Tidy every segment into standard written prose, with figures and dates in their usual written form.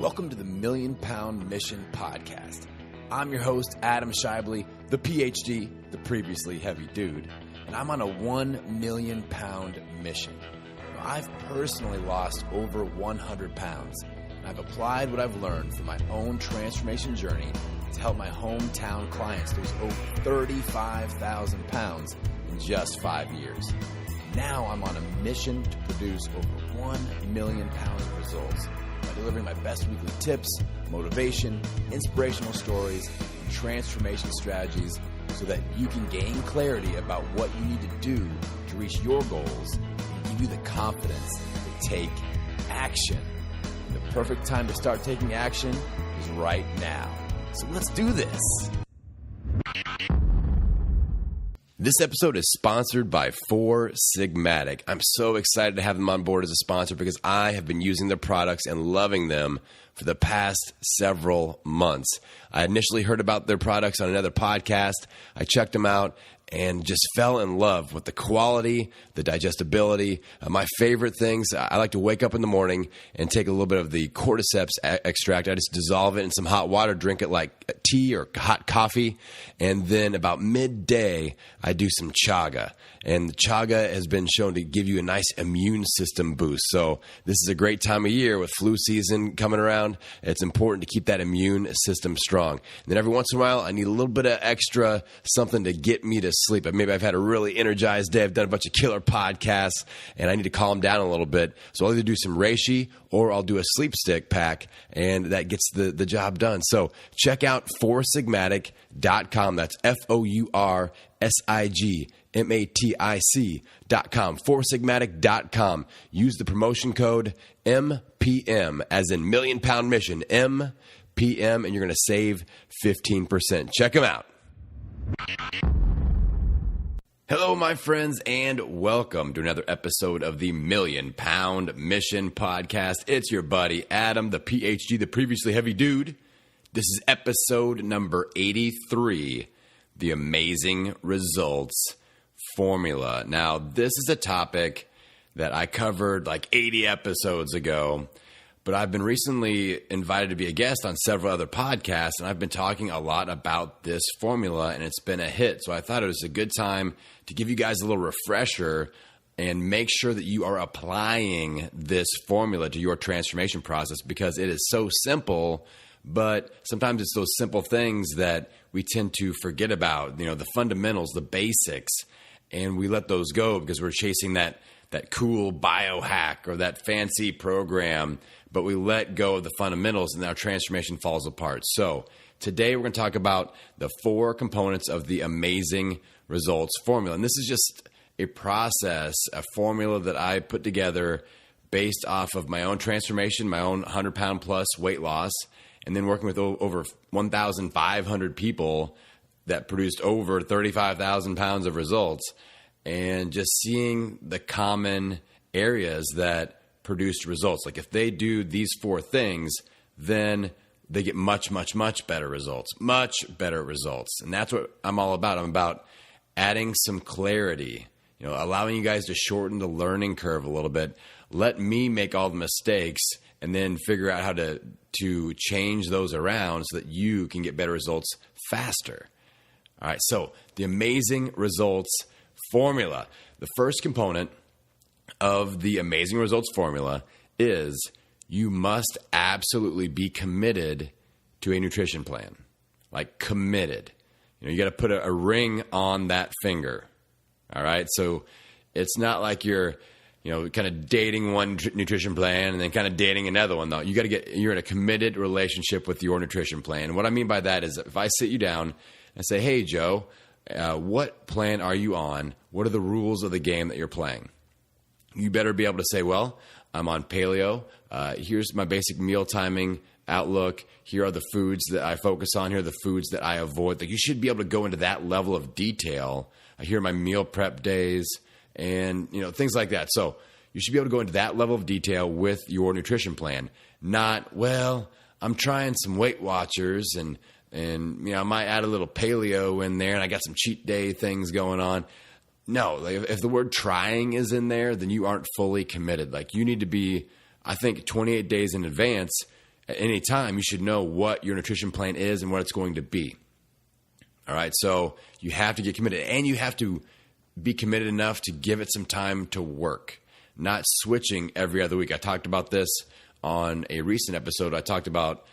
Welcome to the Million Pound Mission Podcast. I'm your host, Adam Shively, the PhD, the previously heavy dude, and I'm on a 1 million pound mission. I've personally lost over 100 pounds, and I've applied what I've learned from my own transformation journey to help my hometown clients lose over 35,000 pounds in just 5 years. Now I'm on a mission to produce over 1 million pounds of results by delivering my best weekly tips, motivation, inspirational stories, and transformation strategies so that you can gain clarity about what you need to do to reach your goals and give you the confidence to take action. And the perfect time to start taking action is right now. So let's do this. This episode is sponsored by Four Sigmatic. I'm so excited to have them on board as a sponsor because I have been using their products and loving them for the past several months. I initially heard about their products on another podcast. I checked them out and just fell in love with the quality, the digestibility. My favorite things, I like to wake up in the morning and take a little bit of the cordyceps extract. I just dissolve it in some hot water, drink it like tea or hot coffee. And then about midday, I do some chaga. And the chaga has been shown to give you a nice immune system boost. So this is a great time of year with flu season coming around. It's important to keep that immune system strong. And then every once in a while, I need a little bit of extra something to get me to sleep. Maybe I've had a really energized day. I've done a bunch of killer podcasts, and I need to calm down a little bit. So I'll either do some reishi or I'll do a sleep stick pack, and that gets the job done. So check out foursigmatic.com. That's FOURSIGMATIC.com. Foursigmatic.com. Use the promotion code MPM, as in Million Pound Mission, MPM, and you're going to save 15%. Check them out. Hello, my friends, and welcome to another episode of the Million Pound Mission Podcast. It's your buddy, Adam, the PhD, the previously heavy dude. This is episode number 83, the Amazing Results Formula. Now, this is a topic that I covered like 80 episodes ago, but I've been recently invited to be a guest on several other podcasts, and I've been talking a lot about this formula, and it's been a hit. So I thought it was a good time to give you guys a little refresher and make sure that you are applying this formula to your transformation process, because it is so simple, but sometimes it's those simple things that we tend to forget about, you know, the fundamentals, the basics, and we let those go because we're chasing that cool biohack or that fancy program, but we let go of the fundamentals and our transformation falls apart. So today we're going to talk about the 4 components of the Amazing Results Formula. And this is just a process, a formula that I put together based off of my own transformation, my own 100-pound plus weight loss, and then working with over 1,500 people that produced over 35,000 pounds of results, and just seeing the common areas that produced results. Like if they do these 4 things, then they get much, much, much better results, much better results. And that's what I'm all about. I'm about adding some clarity, you know, allowing you guys to shorten the learning curve a little bit. Let me make all the mistakes and then figure out how to change those around so that you can get better results faster. All right, so the Amazing Results Formula. The first component of the Amazing Results Formula is you must absolutely be committed to a nutrition plan. Like committed. You know, you got to put a ring on that finger. All right, so it's not like you're, you know, kind of dating one nutrition plan and then kind of dating another one, though. You're in a committed relationship with your nutrition plan. And what I mean by that is if I sit you down and say, hey, Joe, what plan are you on? What are the rules of the game that you're playing? You better be able to say, well, I'm on paleo. Here's my basic meal timing outlook. Here are the foods that I focus on. Here are the foods that I avoid. Like you should be able to go into that level of detail. Here are my meal prep days and, you know, things like that. So you should be able to go into that level of detail with your nutrition plan. Not, well, I'm trying some Weight Watchers and you know, I might add a little paleo in there and I got some cheat day things going on. No, like if the word trying is in there, then you aren't fully committed. Like you need to be, I think 28 days in advance, at any time, you should know what your nutrition plan is and what it's going to be. All right. So you have to get committed, and you have to be committed enough to give it some time to work, not switching every other week. I talked about this on a recent episode. I talked about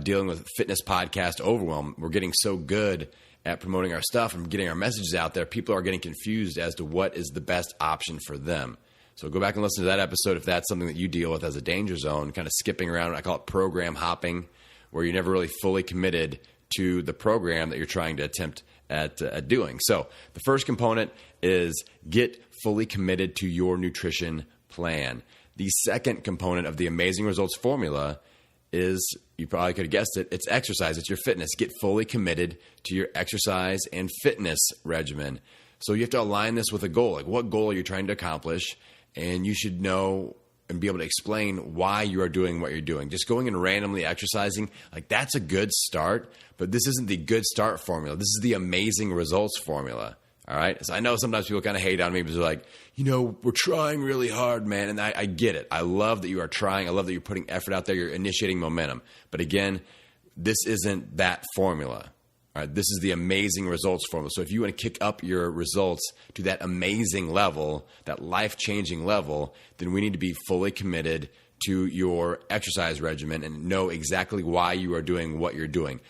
dealing with fitness podcast overwhelm. We're getting so good at promoting our stuff and getting our messages out there. People are getting confused as to what is the best option for them. So go back and listen to that episode if that's something that you deal with as a danger zone, kind of skipping around. I call it program hopping, where you're never really fully committed to the program that you're trying to attempt at doing. So the first component is get fully committed to your nutrition plan. The second component of the Amazing Results formula is, you probably could have guessed it, it's exercise. It's your fitness. Get fully committed to your exercise and fitness regimen. So you have to align this with a goal. Like, what goal are you trying to accomplish? And you should know and be able to explain why you are doing what you're doing. Just going and randomly exercising, like, that's a good start, but this isn't the good start formula. This is the Amazing Results formula. All right. So I know sometimes people kind of hate on me because they're like, we're trying really hard, man. And I get it. I love that you are trying. I love that you're putting effort out there. You're initiating momentum. But again, this isn't that formula. All right. This is the Amazing Results formula. So if you want to kick up your results to that amazing level, that life-changing level, then we need to be fully committed to your exercise regimen and know exactly why you are doing what you're doing.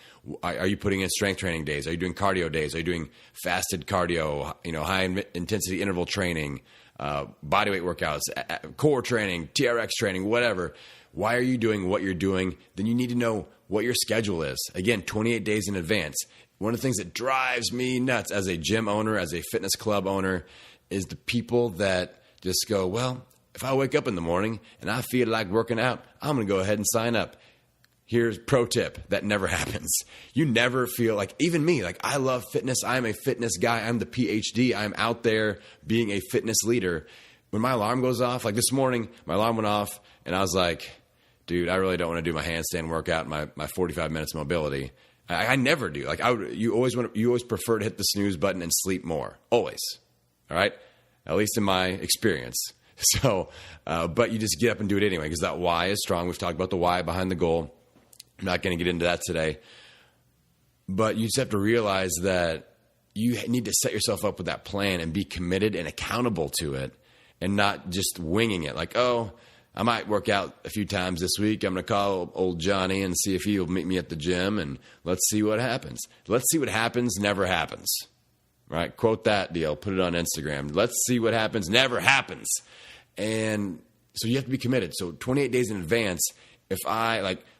Are you putting in strength training days? Are you doing cardio days? Are you doing fasted cardio, high intensity interval training, bodyweight workouts, core training, TRX training, whatever? Why are you doing what you're doing? Then you need to know what your schedule is. Again, 28 days in advance. One of the things that drives me nuts as a gym owner, as a fitness club owner, is the people that just go, well, if I wake up in the morning and I feel like working out, I'm going to go ahead and sign up. Here's pro tip. That never happens. You never feel like, even me, like, I love fitness. I'm a fitness guy. I'm the PhD. I'm out there being a fitness leader. When my alarm goes off, like this morning, my alarm went off and I was like, dude, I really don't want to do my handstand workout, my 45 minutes mobility. I never do. Like, you always prefer to hit the snooze button and sleep more. Always. All right. At least in my experience. So, but you just get up and do it anyway, because that why is strong. We've talked about the why behind the goal. I'm not going to get into that today, but you just have to realize that you need to set yourself up with that plan and be committed and accountable to it, and not just winging it. Like, oh, I might work out a few times this week. I'm going to call old Johnny and see if he'll meet me at the gym, and let's see what happens. Let's see what happens never happens. Right? Quote that deal. Put it on Instagram. Let's see what happens never happens. And so you have to be committed. So 28 days in advance.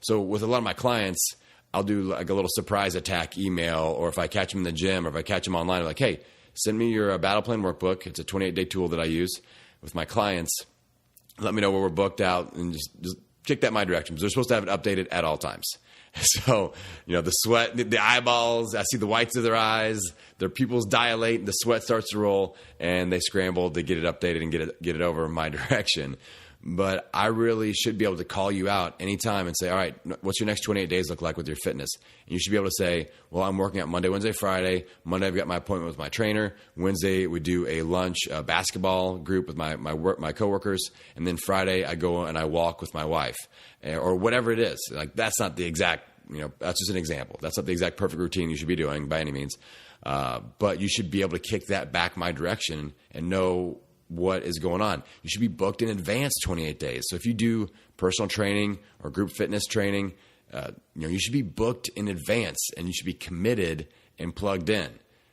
So with a lot of my clients, I'll do like a little surprise attack email, or if I catch them in the gym or if I catch them online, I'm like, hey, send me your battle plan workbook. It's a 28-day tool that I use with my clients. Let me know where we're booked out, and just kick that my direction, because they're supposed to have it updated at all times. So, the sweat, the eyeballs, I see the whites of their eyes, their pupils dilate, the sweat starts to roll, and they scramble to get it updated and get it over in my direction. But I really should be able to call you out anytime and say, all right, what's your next 28 days look like with your fitness? And you should be able to say, well, I'm working out Monday, Wednesday, Friday. Monday, I've got my appointment with my trainer. Wednesday, we do a lunch basketball group with my coworkers. And then Friday, I go and I walk with my wife, or whatever it is. Like, that's not the exact, that's just an example. That's not the exact perfect routine you should be doing by any means. But you should be able to kick that back my direction and know what is going on. You should be booked in advance 28 days. So if you do personal training or group fitness training, you should be booked in advance, and you should be committed and plugged in,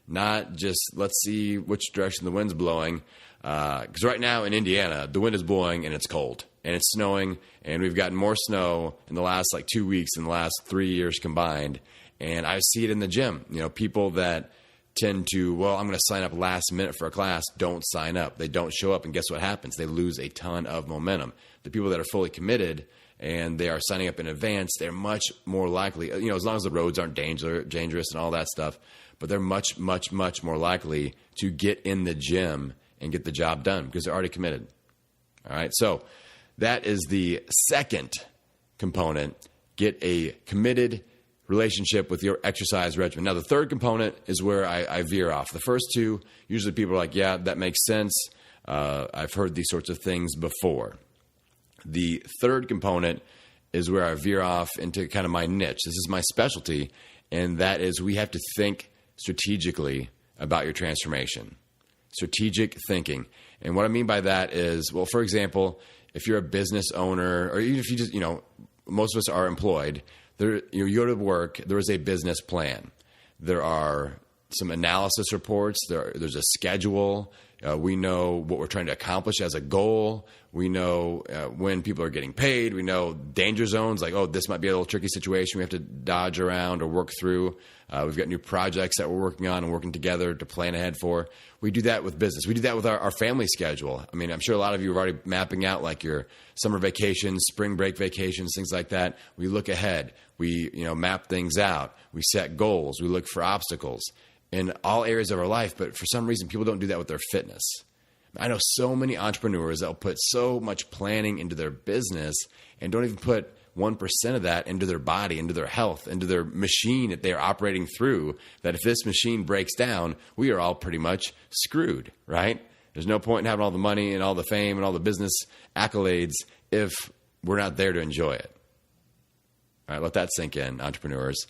not just let's see which direction the wind's blowing. Because right now in Indiana, the wind is blowing and it's cold and it's snowing, and we've gotten more snow in the last 2 weeks than the last 3 years combined. And I see it in the gym. People that tend to, I'm going to sign up last minute for a class, don't sign up. They don't show up, and guess what happens? They lose a ton of momentum. The people that are fully committed and they are signing up in advance, they're much more likely, as long as the roads aren't dangerous and all that stuff, but they're much, much, much more likely to get in the gym and get the job done because they're already committed. All right, so that is the second component. Get a committed relationship with your exercise regimen. Now, the third component is where I veer off. The first two, usually people are like, yeah, that makes sense. I've heard these sorts of things before. The third component is where I veer off into kind of my niche. This is my specialty, and that is we have to think strategically about your transformation. Strategic thinking. And what I mean by that is, well, for example, if you're a business owner, or even if you just, most of us are employed, you go to work, there is a business plan. There are some analysis reports. There's a schedule. We know what we're trying to accomplish as a goal. We know when people are getting paid. We know danger zones, like, oh, this might be a little tricky situation we have to dodge around or work through. We've got new projects that we're working on and working together to plan ahead for. We do that with business. We do that with our family schedule. I mean, I'm sure a lot of you are already mapping out like your summer vacations, spring break vacations, things like that. We look ahead. We map things out. We set goals. We look for obstacles in all areas of our life, but for some reason, people don't do that with their fitness. I know so many entrepreneurs that will put so much planning into their business and don't even put 1% of that into their body, into their health, into their machine that they are operating through, that if this machine breaks down, we are all pretty much screwed, right? There's no point in having all the money and all the fame and all the business accolades if we're not there to enjoy it. All right, let that sink in, entrepreneurs.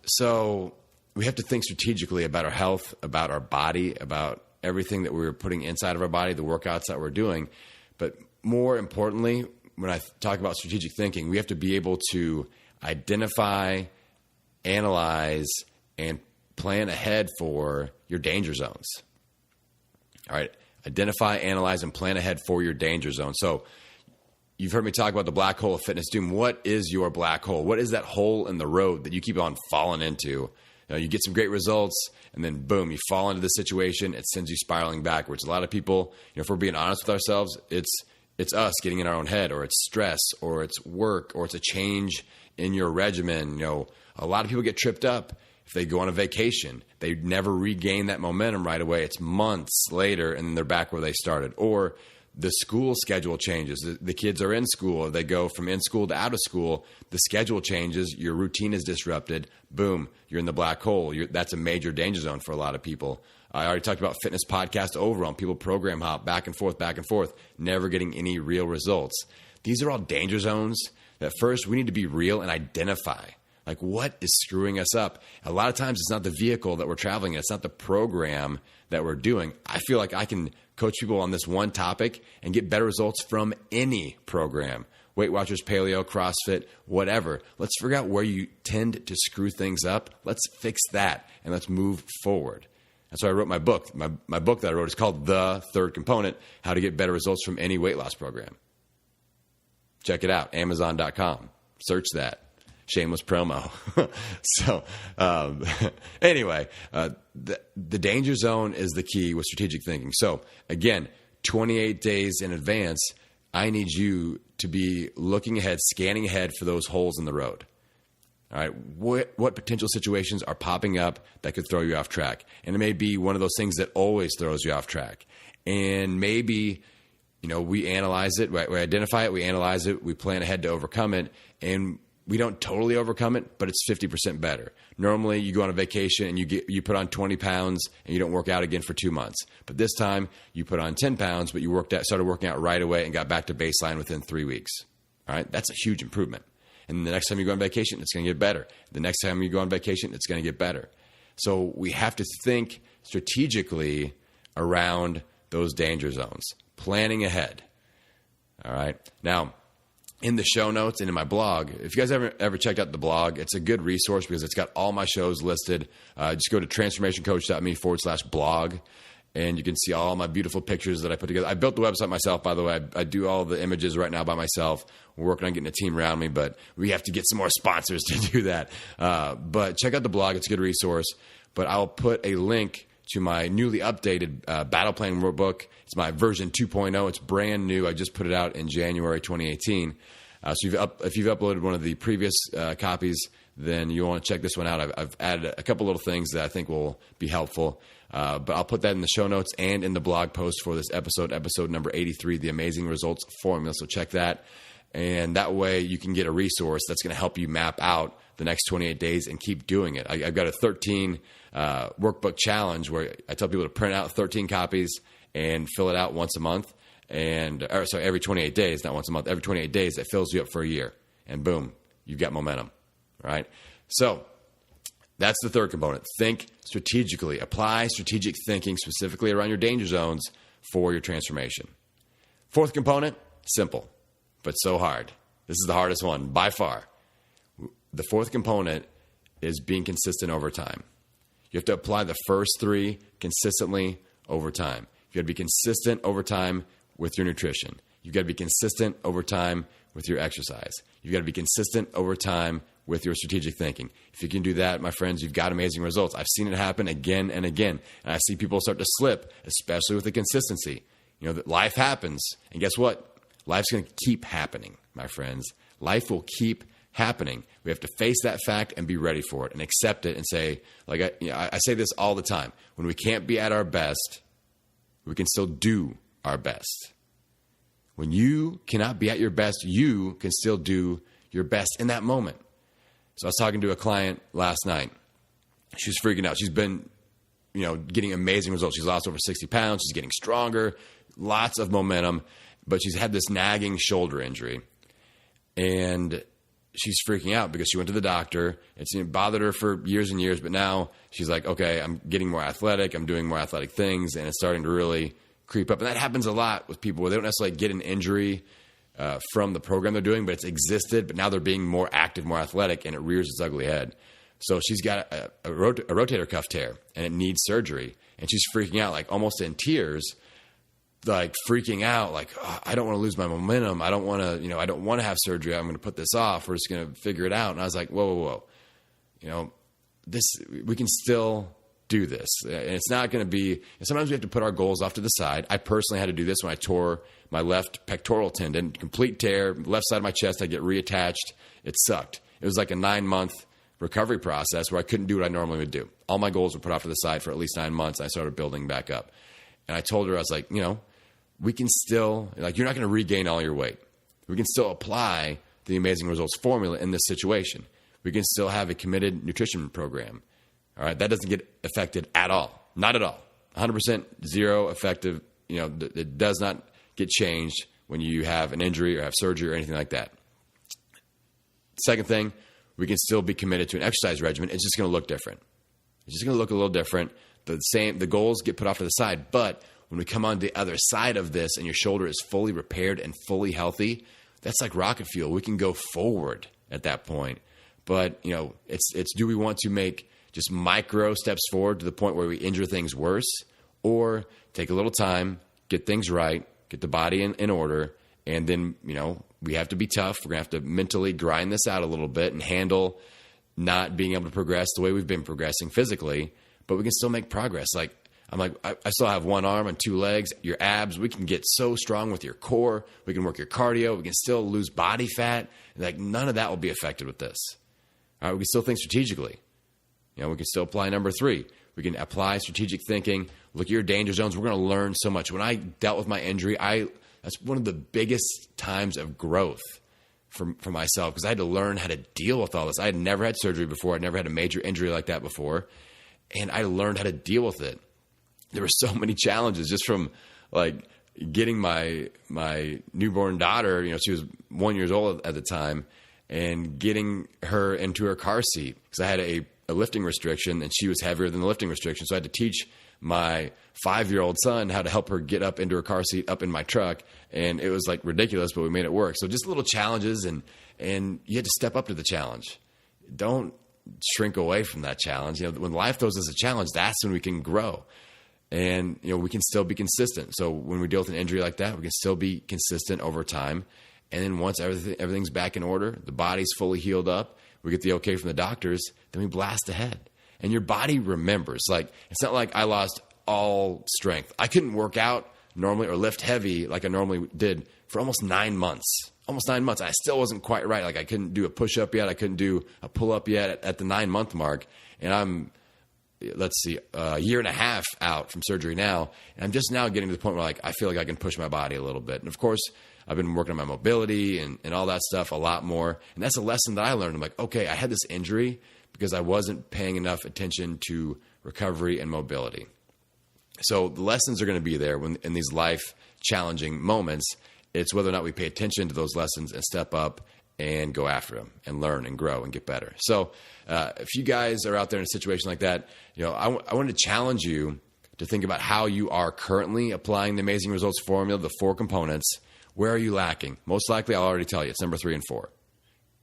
So we have to think strategically about our health, about our body, about everything that we're putting inside of our body, the workouts that we're doing. But more importantly, when I talk about strategic thinking, we have to be able to identify, analyze, and plan ahead for your danger zones. All right. Identify, analyze, and plan ahead for your danger zone. So you've heard me talk about the black hole of fitness doom. What is your black hole? What is that hole in the road that you keep on falling into? You get some great results, and then boom, you fall into this situation. It sends you spiraling backwards. A lot of people, if we're being honest with ourselves, it's us getting in our own head, or it's stress, or it's work, or it's a change in your regimen. A lot of people get tripped up if they go on a vacation. They never regain that momentum right away. It's months later, and then they're back where they started. Or the school schedule changes. The kids are in school, or they go from in school to out of school. The schedule changes. Your routine is disrupted. Boom, you're in the black hole. That's a major danger zone for a lot of people. I already talked about fitness podcast overwhelm. People program hop back and forth, never getting any real results. These are all danger zones that first we need to be real and identify. Like, what is screwing us up? A lot of times it's not the vehicle that we're traveling in. It's not the program that we're doing. I feel like I can coach people on this one topic and get better results from any program. Weight Watchers, paleo, CrossFit, whatever. Let's figure out where you tend to screw things up. Let's fix that, and let's move forward. That's why I wrote my book. My book that I wrote is called The Third Component, How to Get Better Results from Any Weight Loss Program. Check it out, Amazon.com. Search that. Shameless promo. So anyway, the danger zone is the key with strategic thinking. So again, 28 days in advance, I need you to be looking ahead, scanning ahead for those holes in the road. All right, what potential situations are popping up that could throw you off track? And it may be one of those things that always throws you off track. And maybe, we analyze it, we identify it, we analyze it, we plan ahead to overcome it, and we don't totally overcome it, but it's 50% better. Normally, you go on a vacation and you put on 20 pounds and you don't work out again for 2 months. But this time, you put on 10 pounds, but you started working out right away and got back to baseline within 3 weeks. All right, that's a huge improvement. And the next time you go on vacation, it's going to get better. The next time you go on vacation, it's going to get better. So we have to think strategically around those danger zones, planning ahead. All right, now, in the show notes and in my blog, if you guys ever checked out the blog, it's a good resource because it's got all my shows listed. Just go to transformationcoach.me/blog, and you can see all my beautiful pictures that I put together. I built the website myself, by the way. I do all the images right now by myself. We're working on getting a team around me, but we have to get some more sponsors to do that. But check out the blog. It's a good resource. But I'll put a link to my newly updated battle plan workbook. It's my version 2.0. It's brand new. I just put it out in January 2018. So if you've uploaded one of the previous copies, then you'll want to check this one out. I've added a couple little things that I think will be helpful. But I'll put that in the show notes and in the blog post for this episode number 83, The Amazing Results Formula. So check that. And that way you can get a resource that's going to help you map out the next 28 days and keep doing it. I've got a 13 workbook challenge where I tell people to print out 13 copies and fill it out once a month. Every 28 days, not once a month, every 28 days, that fills you up for a year. and boom, you've got momentum, right? So that's the third component. Think strategically. Apply strategic thinking specifically around your danger zones for your transformation. Fourth component, simple, but so hard. This is the hardest one by far. The fourth component is being consistent over time. You have to apply the first three consistently over time. You got to be consistent over time with your nutrition. You got to be consistent over time with your exercise. You got to be consistent over time with your strategic thinking. If you can do that, my friends, you've got amazing results. I've seen it happen again and again. And I see people start to slip, especially with the consistency. You know, that life happens. And guess what? Life's going to keep happening, my friends. Life will keep happening. We have to face that fact and be ready for it and accept it and say, like I say this all the time, when we can't be at our best, we can still do our best. When you cannot be at your best, you can still do your best in that moment. So I was talking to a client last night. She was freaking out. She's been, getting amazing results. She's lost over 60 pounds. She's getting stronger, lots of momentum, but she's had this nagging shoulder injury. And she's freaking out because she went to the doctor. It's bothered her for years and years, but now she's like, okay, I'm getting more athletic. I'm doing more athletic things, and it's starting to really creep up. And that happens a lot with people where they don't necessarily get an injury from the program they're doing, but it's existed, but now they're being more active, more athletic, and it rears its ugly head. So she's got a rotator cuff tear, and it needs surgery. And she's freaking out, like almost in tears, like freaking out, like, oh, I don't want to lose my momentum. I don't want to, I don't want to have surgery. I'm going to put this off. We're just going to figure it out. And I was like, whoa. We can still do this. And it's not going to be, and sometimes we have to put our goals off to the side. I personally had to do this when I tore my left pectoral tendon, complete tear, left side of my chest. I get reattached. It sucked. It was like a 9-month recovery process where I couldn't do what I normally would do. All my goals were put off to the side for at least 9 months. I started building back up. And I told her, I was like, we can still, you're not going to regain all your weight. We can still apply the Amazing Results formula in this situation. We can still have a committed nutrition program. All right. That doesn't get affected at all. Not at all. 100% zero effective. It does not get changed when you have an injury or have surgery or anything like that. Second thing, we can still be committed to an exercise regimen. It's just going to look different. It's just going to look a little different. The goals get put off to the side, but when we come on the other side of this and your shoulder is fully repaired and fully healthy, that's like rocket fuel. We can go forward at that point. But, it's do we want to make just micro steps forward to the point where we injure things worse, or take a little time, get things right, get the body in order, and then, we have to be tough. We're going to have to mentally grind this out a little bit and handle not being able to progress the way we've been progressing physically, but we can still make progress. I still have one arm and 2 legs, your abs. We can get so strong with your core. We can work your cardio. We can still lose body fat. None of that will be affected with this. All right, we can still think strategically. We can still apply number 3. We can apply strategic thinking. Look at your danger zones. We're going to learn so much. When I dealt with my injury, that's one of the biggest times of growth for myself, because I had to learn how to deal with all this. I had never had surgery before. I'd never had a major injury like that before. And I learned how to deal with it. There were so many challenges just from getting my newborn daughter, she was 1 year old at the time, and getting her into her car seat, because I had a lifting restriction and she was heavier than the lifting restriction. So I had to teach my 5-year-old son how to help her get up into her car seat up in my truck. And it was ridiculous, but we made it work. So just little challenges, and you had to step up to the challenge. Don't shrink away from that challenge. When life throws us a challenge, that's when we can grow. And, we can still be consistent. So when we deal with an injury like that, we can still be consistent over time. And then once everything's back in order, the body's fully healed up, we get the okay from the doctors, then we blast ahead. And your body remembers. It's not like I lost all strength. I couldn't work out normally or lift heavy like I normally did for almost 9 months. Almost 9 months. I still wasn't quite right. I couldn't do a push-up yet. I couldn't do a pull-up yet at the 9-month mark. And I'm, a year and a half out from surgery now. And I'm just now getting to the point where I feel like I can push my body a little bit. And of course, I've been working on my mobility and all that stuff a lot more. And that's a lesson that I learned. I'm like, okay, I had this injury because I wasn't paying enough attention to recovery and mobility. So the lessons are going to be there in these life challenging moments. It's whether or not we pay attention to those lessons and step up and go after them and learn and grow and get better. So if you guys are out there in a situation like that, I want to challenge you to think about how you are currently applying the Amazing Results Formula, the 4 components. Where are you lacking? Most likely, I'll already tell you, it's number 3 and 4.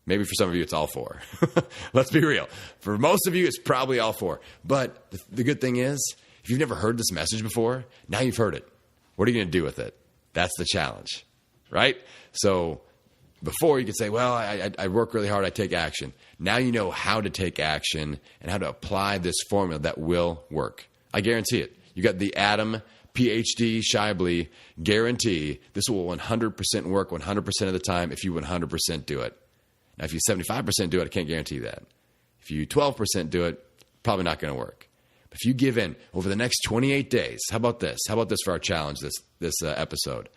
Maybe for some of you, it's all 4. Let's be real. For most of you, it's probably all 4. But the good thing is, if you've never heard this message before, now you've heard it. What are you going to do with it? That's the challenge, right? So before you could say, well, I work really hard, I take action. Now you know how to take action and how to apply this formula that will work. I guarantee it. You got the Adam PhD Scheibele guarantee this will 100% work 100% of the time if you 100% do it. Now, if you 75% do it, I can't guarantee that. If you 12% do it, probably not going to work. But if you give in over the next 28 days, how about this? How about this for our challenge this episode?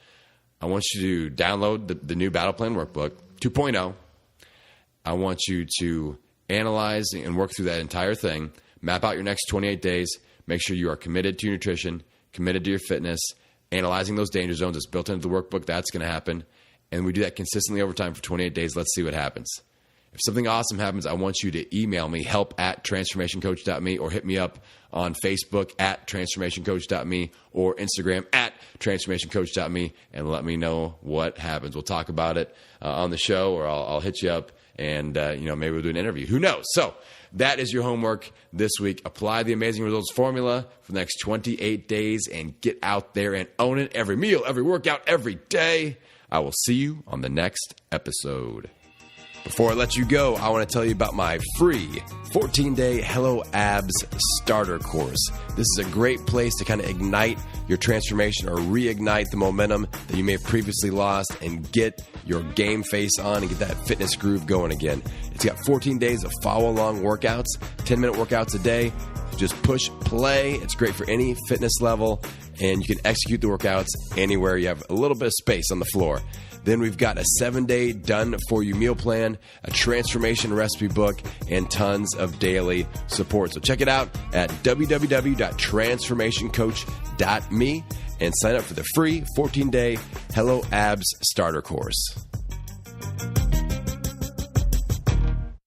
I want you to download the new Battle Plan Workbook 2.0. I want you to analyze and work through that entire thing, map out your next 28 days, make sure you are committed to your nutrition, committed to your fitness, analyzing those danger zones. It's built into the workbook. That's going to happen. And we do that consistently over time for 28 days. Let's see what happens. If something awesome happens, I want you to email me, help@transformationcoach.me, or hit me up on Facebook @transformationcoach.me or Instagram @transformationcoach.me, and let me know what happens. We'll talk about it on the show, or I'll hit you up, and maybe we'll do an interview. Who knows? So that is your homework this week. Apply the Amazing Results Formula for the next 28 days and get out there and own it every meal, every workout, every day. I will see you on the next episode. Before I let you go, I want to tell you about my free 14-day Hello Abs starter course. This is a great place to kind of ignite your transformation or reignite the momentum that you may have previously lost and get your game face on and get that fitness groove going again. It's got 14 days of follow-along workouts, 10-minute workouts a day. Just push play. It's great for any fitness level, and you can execute the workouts anywhere you have a little bit of space on the floor. Then we've got a 7-day done-for-you meal plan, a transformation recipe book, and tons of daily support. So check it out at www.transformationcoach.me and sign up for the free 14-day Hello Abs starter course.